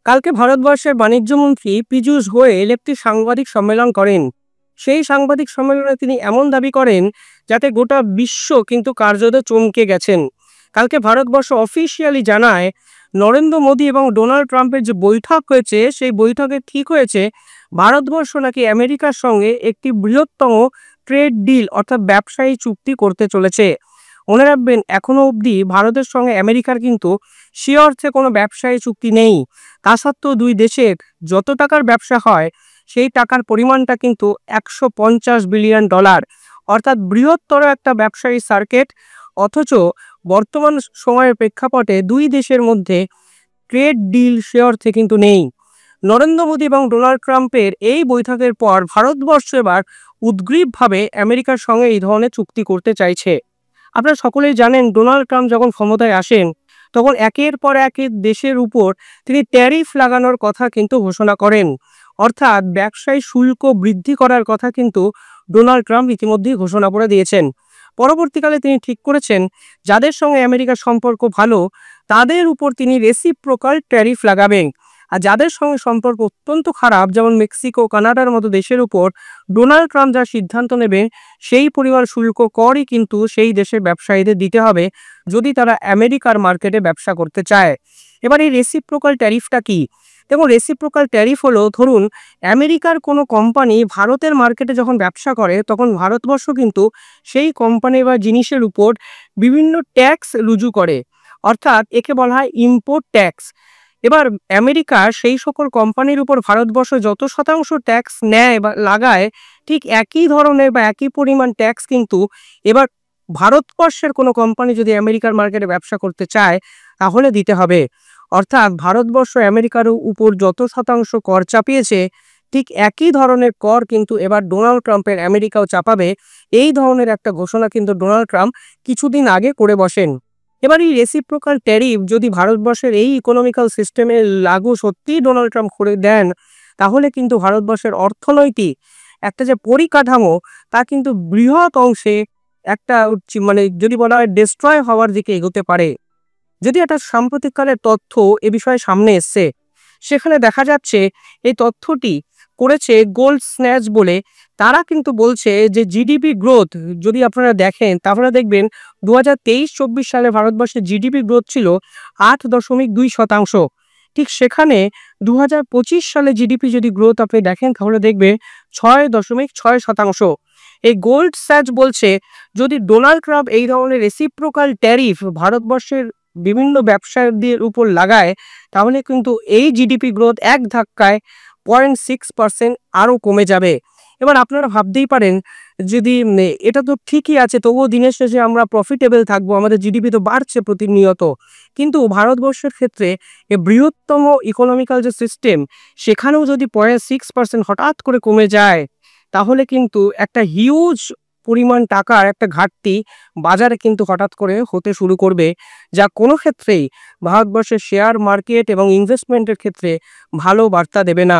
কালকে ভারতবর্ষের বাণিজ্যমন্ত্রী পীযূষ গোয়েল একটি সাংবাদিক সম্মেলন করেন। সেই সাংবাদিক সম্মেলনে তিনি এমন দাবি করেন যাতে গোটা বিশ্ব কিন্তু কার্যত চমকে গেছেন। কালকে ভারতবর্ষ অফিসিয়ালি জানায় নরেন্দ্র মোদী এবং ডোনাল্ড ট্রাম্পের যে বৈঠক হয়েছে সেই বৈঠকে ঠিক হয়েছে ভারতবর্ষ নাকি আমেরিকার সঙ্গে একটি বৃহত্তম ট্রেড ডিল অর্থাৎ ব্যবসায়ী চুক্তি করতে চলেছে। মনে রাখবেন, এখনো অবধি ভারতের সঙ্গে আমেরিকার কিন্তু সে অর্থে কোনো ব্যবসায়ী চুক্তি নেই। তা সত্ত্বেও দুই দেশের যত টাকার ব্যবসা হয় সেই টাকার পরিমাণটা কিন্তু $150 বিলিয়ন, অর্থাৎ বৃহত্তর একটা ব্যবসায়ী সার্কিট। অথচ বর্তমান সময়ের প্রেক্ষাপটে দুই দেশের মধ্যে ট্রেড ডিল সে অর্থে কিন্তু নেই। নরেন্দ্র মোদী এবং ডোনাল্ড ট্রাম্পের এই বৈঠকের পর ভারতবর্ষ এবার উদ্গ্রীবভাবে আমেরিকার সঙ্গে এই ধরনের চুক্তি করতে চাইছে। আপনারা সকলেই জানেন, ডোনাল্ড ট্রাম্প যখন ক্ষমতায় আসেন তখন একের পর এক দেশের উপর তিনি ট্যারিফ লাগানোর কথা কিন্তু ঘোষণা করেন, অর্থাৎ ব্যবসায়ী শুল্ক বৃদ্ধি করার কথা কিন্তু ডোনাল্ড ট্রাম্প ইতিমধ্যেই ঘোষণা করে দিয়েছেন। পরবর্তীকালে তিনি ঠিক করেছেন যাদের সঙ্গে আমেরিকার সম্পর্ক ভালো তাদের উপর তিনি রেসিপ্রোকাল ট্যারিফ লাগাবেন, আর যাদের সঙ্গে সম্পর্ক অত্যন্ত খারাপ যেমন মেক্সিকো, কানাডার মতো দেশের উপর ডোনাল্ড ট্রাম্প যা সিদ্ধান্ত নেবে সেই পরিমাণ শুল্ক করই কিন্তু সেই দেশের ব্যবসায়ীদের দিতে হবে যদি তারা আমেরিকার মার্কেটে ব্যবসা করতে চায়। এবার এই রেসিপ্রোকাল ট্যারিফটা কি? দেখুন, রেসিপ্রোকাল ট্যারিফ হলো, ধরুন আমেরিকার কোনো কোম্পানি ভারতের মার্কেটে যখন ব্যবসা করে তখন ভারতবর্ষ কিন্তু সেই কোম্পানি বা জিনিসের উপর বিভিন্ন ট্যাক্স রুজু করে, অর্থাৎ একে বলা হয় ইম্পোর্ট ট্যাক্স। এবার আমেরিকা সেই সকল কোম্পানির উপর ভারতবর্ষ যত শতাংশ ট্যাক্স নেয় বা লাগায় ঠিক একই ধরনের বা একই পরিমাণ ট্যাক্স কিন্তু এবার ভারতবর্ষের কোনো কোম্পানি যদি আমেরিকার মার্কেটে ব্যবসা করতে চায় তাহলে দিতে হবে। অর্থাৎ ভারতবর্ষ আমেরিকার উপর যত শতাংশ কর চাপিয়েছে ঠিক একই ধরনের কর কিন্তু এবার ডোনাল্ড ট্রাম্পের আমেরিকাও চাপাবে। এই ধরনের একটা ঘোষণা কিন্তু ডোনাল্ড ট্রাম্প কিছুদিন আগে করে বসেন। এবার এই রেসিপ্রোকাল ট্যারিফ যদি ভারতবর্ষের এই ইকোনমিক্যাল সিস্টেমে লাগু সত্যিই ডোনাল্ড ট্রাম্প করে দেন তাহলে কিন্তু ভারতবর্ষের অর্থনৈতিক একটা যে পরিকাঠামো তা কিন্তু বৃহৎ অংশে একটা মানে যদি বলা হয় ডিস্ট্রয় হওয়ার দিকে এগোতে পারে। যদি একটা সাম্প্রতিককালের তথ্য এ বিষয়ে সামনে এসছে, সেখানে দেখা যাচ্ছে এই তথ্যটি করেছে গোল্ড স্ন্যাচ বলে। তারা কিন্তু বলছে যে জিডিপি গ্রোথ যদি আপনারা দেখেন তাহলে দেখবেন 2023-24 সালে ভারতবর্ষের জিডিপি গ্রোথ ছিল 8.2%। ঠিক সেখানে 2025 সালে জিডিপি যদি গ্রোথ আপনি দেখেন তাহলে দেখবেন 6.6%। এই গোল্ড স্যাচ বলছে যদি ডোনাল্ড ট্রাম্প এই ধরনের রেসিপ্রোকাল ট্যারিফ ভারতবর্ষের বিভিন্ন ব্যবসায়ীদের উপর লাগায় তাহলে কিন্তু এই জিডিপি গ্রোথ এক ধাক্কায় 0.6% আরও কমে যাবে। এবার আপনারা ভাবতেই পারেন যদি এটা তো ঠিকই আছে, তবুও দিনের শেষে আমরা প্রফিটেবল থাকবো, আমাদের জিডিপি তো বাড়ছে প্রতিনিয়ত, কিন্তু ভারতবর্ষের ক্ষেত্রে এ বৃহত্তম ইকোনমিক্যাল যে সিস্টেম সেখানেও যদি 0.6% হঠাৎ করে কমে যায় তাহলে কিন্তু একটা হিউজ পরিমাণ টাকার একটা ঘাটতি বাজারে কিন্তু হঠাৎ করে হতে শুরু করবে, যা কোনো ক্ষেত্রেই ভারতবর্ষের শেয়ার মার্কেট এবং ইনভেস্টমেন্টের ক্ষেত্রে ভালো বার্তা দেবে না।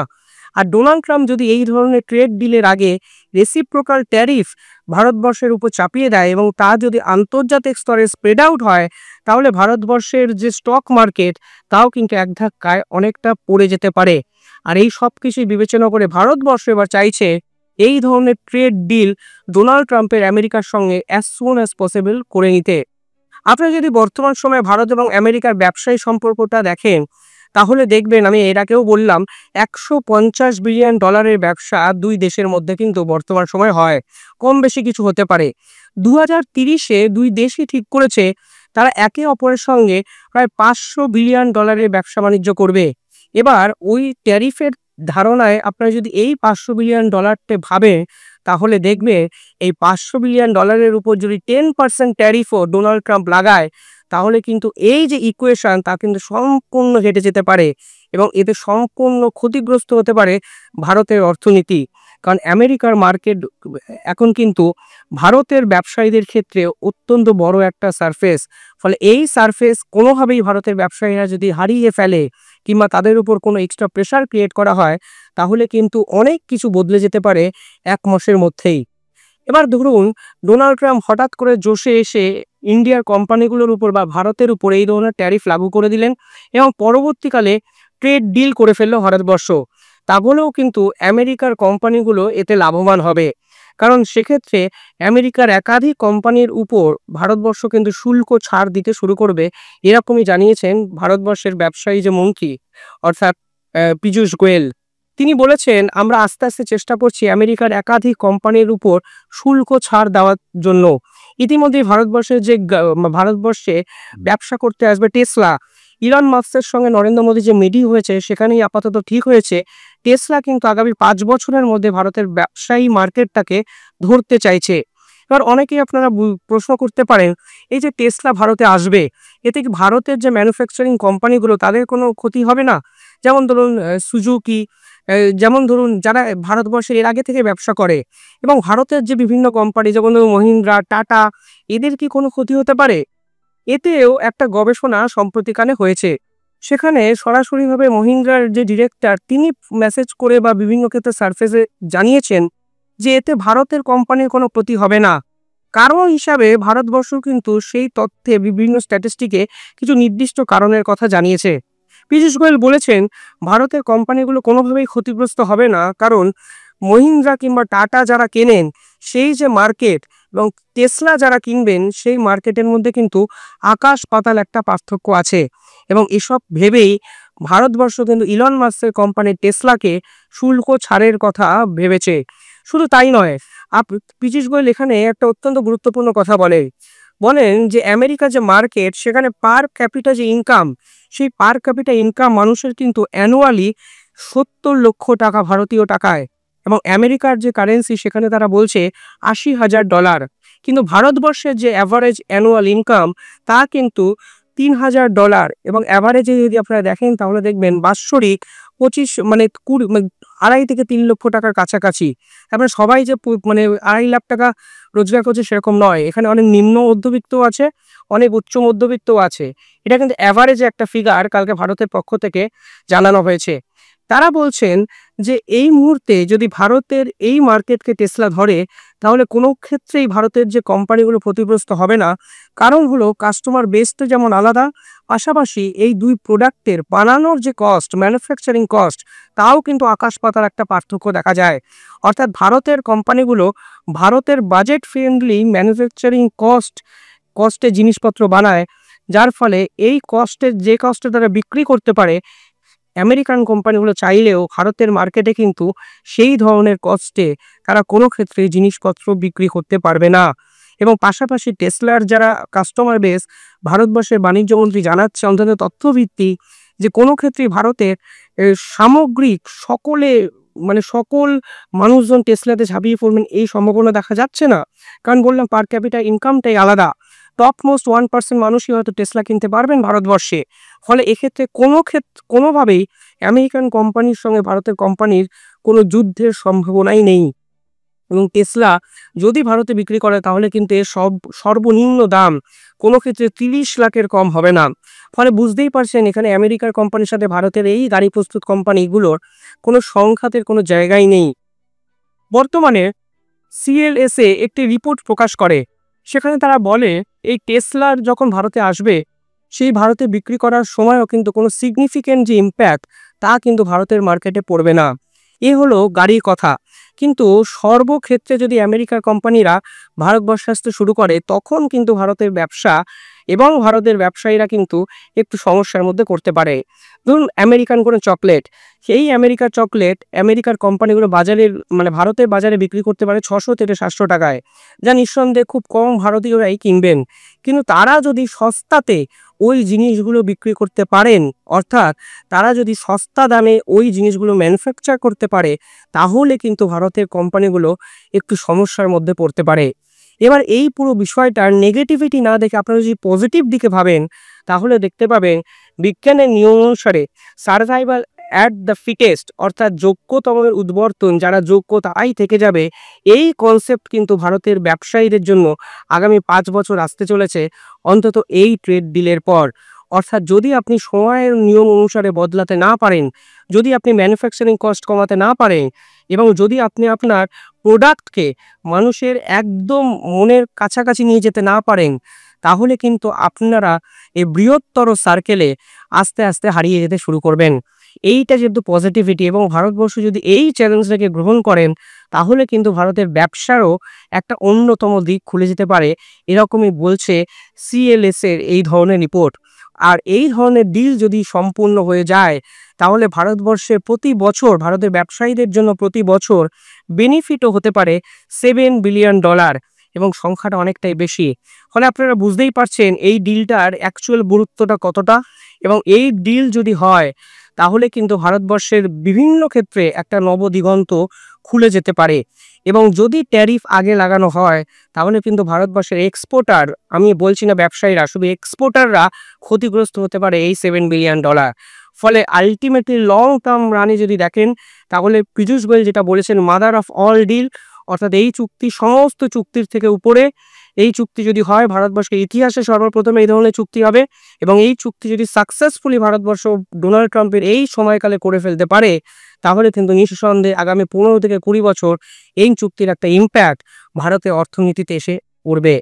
আর ডোনাল্ড ট্রাম্প যদি এই ধরনের ট্রেড ডিলের আগে রেসিপ্রোকাল ট্যারিফ ভারতবর্ষের উপর চাপিয়ে দেয় এবং তা যদি আন্তর্জাতিক স্তরে স্প্রেড আউট হয় তাহলে ভারতবর্ষের যে স্টক মার্কেট তাও কিন্তু এক ধাক্কায় অনেকটা পড়ে যেতে পারে। আর এই সব কিছুই বিবেচনা করে ভারতবর্ষ এবার চাইছে এই ধরনের ট্রেড ডিল ডোনাল্ড ট্রাম্পের আমেরিকার সঙ্গে অ্যাজ সুন অ্যাজ পসিবল করে নিতে। আপনারা যদি বর্তমান সময়ে ভারত এবং আমেরিকার ব্যবসায়ী সম্পর্কটা দেখেন তাহলে দেখবেন, আমি এর আগেও বললাম, $150 বিলিয়ন ব্যবসা দুই দেশের মধ্যে কিন্তু বর্তমান সময় হয়, কম বেশি কিছু হতে পারে। 2030-এ দুই দেশই ঠিক করেছে তারা একে অপরের সঙ্গে প্রায় $500 বিলিয়ন ব্যবসা বাণিজ্য করবে। এবার ওই ট্যারিফের ধারণায় আপনারা যদি এই $500 বিলিয়ন ভাবেন তাহলে দেখবে এই $500 বিলিয়ন উপর যদি 10% ট্যারিফও ডোনাল্ড ট্রাম্প লাগায় তাহলে কিন্তু এই যে ইকুয়েশন তা কিন্তু সম্পূর্ণ ঘেটে যেতে পারে এবং এতে সম্পূর্ণ ক্ষতিগ্রস্ত হতে পারে ভারতের অর্থনীতি। কারণ আমেরিকার মার্কেট এখন কিন্তু ভারতের ব্যবসায়ীদের ক্ষেত্রে অত্যন্ত বড় একটা সারফেস। ফলে এই সারফেস কোনোভাবেই ভারতের ব্যবসায়ীরা যদি হারিয়ে ফেলে কিংবা তাদের উপর কোনো এক্সট্রা প্রেশার ক্রিয়েট করা হয় তাহলে কিন্তু অনেক কিছু বদলে যেতে পারে এক মাসের মধ্যেই। এবার ধরুন ডোনাল্ড ট্রাম্প হঠাৎ করে জোশে এসে ইন্ডিয়ার কোম্পানিগুলোর উপর বা ভারতের উপর এই ধরনের ট্যারিফ লাগু করে দিলেন এবং পরবর্তীকালে ট্রেড ডিল করে ফেললো ভারতবর্ষ, তাহলেও কিন্তু আমেরিকার কোম্পানিগুলো এতে লাভবান হবে। কারণ সেক্ষেত্রে আমেরিকার একাধিক কোম্পানির উপর ভারতবর্ষ কিন্তু শুল্ক ছাড় দিতে শুরু করবে, এরকমই জানিয়েছেন ভারতবর্ষের ব্যবসায়ী যে মন্ত্রী অর্থাৎ পীযূষ গোয়েল। তিনি বলেছেন, আমরা আস্তে আস্তে চেষ্টা করছি আমেরিকার একাধিক কোম্পানির উপর শুল্ক ছাড় দেওয়ার জন্য। ইতিমধ্যে ভারতবর্ষে ব্যবসা করতে আসবে টেসলা। ইলন মাস্কের সঙ্গে নরেন্দ্র মোদী যে মিটিং হয়েছে সেখানেই আপাতত ঠিক হয়েছে টেসলা কিন্তু আগামী 5 বছরের মধ্যে ভারতের ব্যবসায়ী মার্কেটটাকে ধরতে চাইছে। এবার অনেকেই আপনারা প্রশ্ন করতে পারেন, এই যে টেসলা ভারতে আসবে, এতে কি ভারতের যে ম্যানুফ্যাকচারিং কোম্পানিগুলো তাদের কোনো ক্ষতি হবে না? যেমন ধরুন সুজুকি, যেমন ধরুন যারা ভারতবর্ষে এর আগে থেকে ব্যবসা করে, এবং ভারতের যে বিভিন্ন কোম্পানি যেমন ধরুন মহিন্দ্রা, টাটা, এদের কি কোনো ক্ষতি হতে পারে? এতেও একটা গবেষণা সম্প্রতিকালে হয়েছে। সেখানে সরাসরিভাবে মহিন্দ্রার যে ডিরেক্টর তিনি মেসেজ করে বা বিভিন্ন ক্ষেত্রে সারফেসে জানিয়েছেন যে এতে ভারতের কোম্পানির কোনো ক্ষতি হবে না। কারণ হিসাবে ভারতবর্ষ কিন্তু সেই তথ্যে বিভিন্ন স্ট্যাটিস্টিকে কিছু নির্দিষ্ট কারণের কথা জানিয়েছে। পীযূষ গোয়েল বলেছেন, ভারতের কোম্পানিগুলো কোনোভাবেই ক্ষতিগ্রস্ত হবে না, কারণ মহিন্দ্রা কিংবা টাটা যারা কেনেন সেই যে মার্কেট এবং টেসলা যারা কিনবেন সেই মার্কেটের মধ্যে কিন্তু আকাশ পাতাল একটা পার্থক্য আছে। এবং এসব ভেবেই ভারতবর্ষ কিন্তু ইলন মাস্কের কোম্পানি টেসলাকে শুল্ক ছাড়ের কথা ভেবেছে। শুধু তাই নয়, পীযূষ গোয়েল এখানে একটা অত্যন্ত গুরুত্বপূর্ণ কথা বলেন যে আমেরিকার যে মার্কেট সেখানে পার ক্যাপিটা যে ইনকাম, সেই পার ক্যাপিটা ইনকাম মানুষের কিন্তু অ্যানুয়ালি 70 লক্ষ টাকা ভারতীয় টাকায়, এবং আমেরিকার যে কারেন্সি সেখানে তারা বলছে $80,000। কিন্তু ভারতবর্ষের যে অ্যাভারেজ অ্যানুয়াল ইনকাম তা কিন্তু $3,000, এবং অ্যাভারেজে যদি আপনারা দেখেন তাহলে দেখবেন বাৎসরিক 2.5 থেকে 3 লক্ষ টাকার কাছাকাছি। তারপরে সবাই যে 2.5 লাখ টাকা রোজগার করছে সেরকম নয়, এখানে অনেক নিম্ন মধ্যবিত্ত আছে, অনেক উচ্চ মধ্যবিত্ত আছে। এটা কিন্তু অ্যাভারেজে একটা ফিগার কালকে ভারতের পক্ষ থেকে জানানো হয়েছে। তারা বলছেন যে এই মুহূর্তে যদি ভারতের এই মার্কেটকে টেসলা ধরে তাহলে কোনো ক্ষেত্রেই ভারতের যে কোম্পানিগুলো ক্ষতিগ্রস্ত হবে না। কারণ হলো কাস্টমার বেসটা যেমন আলাদা, পাশাপাশি এই দুই প্রোডাক্টের বানানোর যে কস্ট, ম্যানুফ্যাকচারিং কস্ট, তাও কিন্তু আকাশ পাতাল একটা পার্থক্য দেখা যায়। অর্থাৎ ভারতের কোম্পানিগুলো ভারতের বাজেট ফ্রেন্ডলি ম্যানুফ্যাকচারিং কস্টে জিনিসপত্র বানায়, যার ফলে এই যে কস্টে তারা বিক্রি করতে পারে, আমেরিকান কোম্পানিগুলো চাইলেও ভারতের মার্কেটে কিন্তু সেই ধরনের কস্টে তারা কোনো ক্ষেত্রে জিনিসপত্র বিক্রি করতে পারবে না। এবং পাশাপাশি টেসলার যারা কাস্টমার বেস, ভারতবর্ষের বাণিজ্যমন্ত্রী জানাচ্ছে অন্তত তথ্যভিত্তিক যে কোনো ক্ষেত্রেই ভারতের সামগ্রিক সকল মানুষজন টেসলাতে ঝাঁপিয়ে পড়বেন এই সম্ভাবনা দেখা যাচ্ছে না। কারণ বললাম পার ক্যাপিটা ইনকামটাই আলাদা, টপ মোস্ট 1% মানুষই হয়তো টেসলা কিনতে পারবেন ভারতবর্ষে। ফলে এক্ষেত্রে কোনোভাবেই আমেরিকান কোম্পানির সঙ্গে ভারতের কোম্পানির কোনো যুদ্ধের সম্ভাবনাই নেই। এবং টেসলা যদি ভারতে বিক্রি করে তাহলে কিন্তু এর সর্বনিম্ন দাম কোনো ক্ষেত্রে 30 লাখের কম হবে না। ফলে বুঝতেই পারছেন এখানে আমেরিকার কোম্পানির সাথে ভারতের এই গাড়ি প্রস্তুত কোম্পানিগুলোর কোনো সংঘাতের কোনো জায়গাই নেই। বর্তমানে CLSA একটি রিপোর্ট প্রকাশ করে, সেখানে তারা বলে এই টেসলার যখন ভারতে আসবে সেই ভারতে বিক্রি করার সময়ও কিন্তু কোনো সিগনিফিক্যান্ট যে ইম্প্যাক্ট তা কিন্তু ভারতের মার্কেটে পড়বে না। এ হলো গাড়ির কথা। কিন্তু সর্বক্ষেত্রে যদি আমেরিকার কোম্পানিরা ভারতবর্ষে আসতে শুরু করে তখন কিন্তু ভারতের ব্যবসা এবং ভারতের ব্যবসায়ীরা কিন্তু একটু সমস্যার মধ্যে করতে পারে। ধরুন আমেরিকান কোনো চকলেট, সেই আমেরিকার চকলেট আমেরিকার কোম্পানিগুলো ভারতের বাজারে বিক্রি করতে পারে 600 থেকে 700 টাকায়, যা নিঃসন্দেহে খুব কম ভারতীয়রাই কিনবেন। কিন্তু তারা যদি সস্তাতে ওই জিনিসগুলো বিক্রি করতে পারেন, অর্থাৎ তারা যদি সস্তা দামে ওই জিনিসগুলো ম্যানুফ্যাকচার করতে পারে, তাহলে কিন্তু ভারতের কোম্পানিগুলো একটু সমস্যার মধ্যে পড়তে পারে। এবার এই পুরো বিষয়টার নেগেটিভিটি না দেখে আপনারা যদি পজিটিভ দিকে ভাবেন তাহলে দেখতে পাবেন বিজ্ঞানের নিয়ম অনুসারে সার্ভাইভাল অ্যাট দ্য ফিটেস্ট, অর্থাৎ যোগ্যতমের উদ্বর্তন, যারা যোগ্য তারাই থেকে যাবে, এই কনসেপ্ট কিন্তু ভারতের ব্যবসায়ীদের জন্য আগামী 5 বছর আসতে চলেছে, অন্তত এই ট্রেড ডিলের পর। অর্থাৎ যদি আপনি সময়ের নিয়ম অনুসারে বদলাতে না পারেন, যদি আপনি ম্যানুফ্যাকচারিং কস্ট কমাতে না পারেন, এবং যদি আপনি আপনার প্রোডাক্টকে মানুষের একদম মনের কাছাকাছি নিয়ে যেতে না পারেন, তাহলে কিন্তু আপনারা এই বৃহত্তর সার্কেলে আস্তে আস্তে হারিয়ে যেতে শুরু করবেন। এইটা যেহেতু পজিটিভিটি এবং ভারতবর্ষ যদি এই চ্যালেঞ্জটাকে গ্রহণ করেন, তাহলে কিন্তু ভারতের ব্যবসারও একটা অন্যতম দিক খুলে যেতে পারে, এরকমই বলছে CLS এর এই ধরনের রিপোর্ট। আর এই ধরনের ডিল যদি সম্পূর্ণ হয়ে যায়, তাহলে ভারতবর্ষে প্রতি বছর ভারতের ব্যবসায়ীদের জন্য প্রতি বছর বেনিফিটও হতে পারে $7 বিলিয়ন, এবং সংখ্যাটা অনেকটাই বেশি। ফলে আপনারা বুঝতেই পারছেন এই ডিলটার অ্যাকচুয়াল গুরুত্বটা কতটা, এবং এই ডিল যদি হয় তাহলে কিন্তু ভারতবর্ষের বিভিন্ন ক্ষেত্রে একটা নবদিগন্ত খুলে যেতে পারে। এবং যদি ট্যারিফ আগে লাগানো হয়, তাহলে কিন্তু ভারতবর্ষের এক্সপোর্টার, আমি বলছি না ব্যবসায়ীরা, শুধু এক্সপোর্টাররা ক্ষতিগ্রস্ত হতে পারে এই $7 বিলিয়ন। ফলে আলটিমেটলি লং টার্ম রানে যদি দেখেন, তাহলে পীযূষ গোয়েল যেটা বলেছেন, মাদার অফ অল ডিল, অর্থাৎ এই চুক্তি সমস্ত চুক্তির থেকে উপরে, এই চুক্তি যদি হয় ভারতবর্ষের ইতিহাসে সর্বপ্রথম এই ধরনের চুক্তি হবে, এবং এই চুক্তি যদি সাকসেসফুলি ভারতবর্ষ ডোনাল্ড ট্রাম্পের এই সময়কালে করে ফেলতে পারে, তাহলে কিন্তু নিঃসন্দেহে আগামী 15 থেকে 20 বছর এই চুক্তির একটা ইম্প্যাক্ট ভারতের অর্থনীতিতে এসে পড়বে।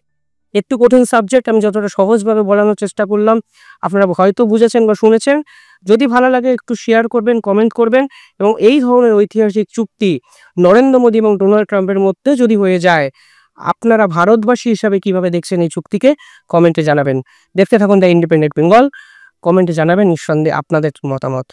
একটু কঠিন সাবজেক্ট, আমি যতটা সহজভাবে বলানোর চেষ্টা করলাম আপনারা হয়তো বুঝেছেন বা শুনেছেন। যদি ভালো লাগে একটু শেয়ার করবেন, কমেন্ট করবেন, এবং এই ধরনের ঐতিহাসিক চুক্তি নরেন্দ্র মোদী এবং ডোনাল্ড ট্রাম্পের মধ্যে যদি হয়ে যায়, আপনারা ভারতবাসী হিসাবে কিভাবে দেখছেন এই চুক্তিকে কমেন্টে জানাবেন। দেখতে থাকুন দ্য ইন্ডিপেন্ডেন্ট বেঙ্গল, কমেন্টে জানাবেন নিঃসন্দেহে আপনাদের মতামত।